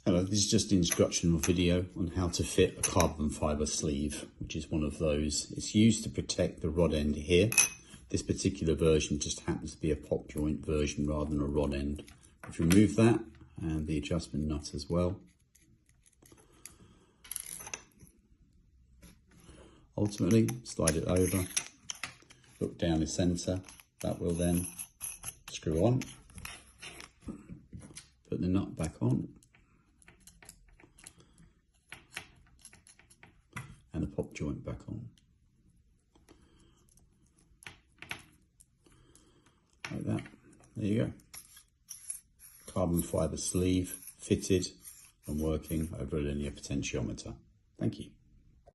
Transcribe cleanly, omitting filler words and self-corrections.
Hello, this is just an instructional video on how to fit a carbon fibre sleeve, which is one of those. It's used to protect the rod end here. This particular version just happens to be a pop joint version rather than a rod end. If you remove that and the adjustment nut as well. Ultimately, slide it over, look down the centre. That will then screw on. Put the nut back on. And the pop joint back on. Like that. There you go. Carbon fibre sleeve fitted and working over a linear potentiometer. Thank you.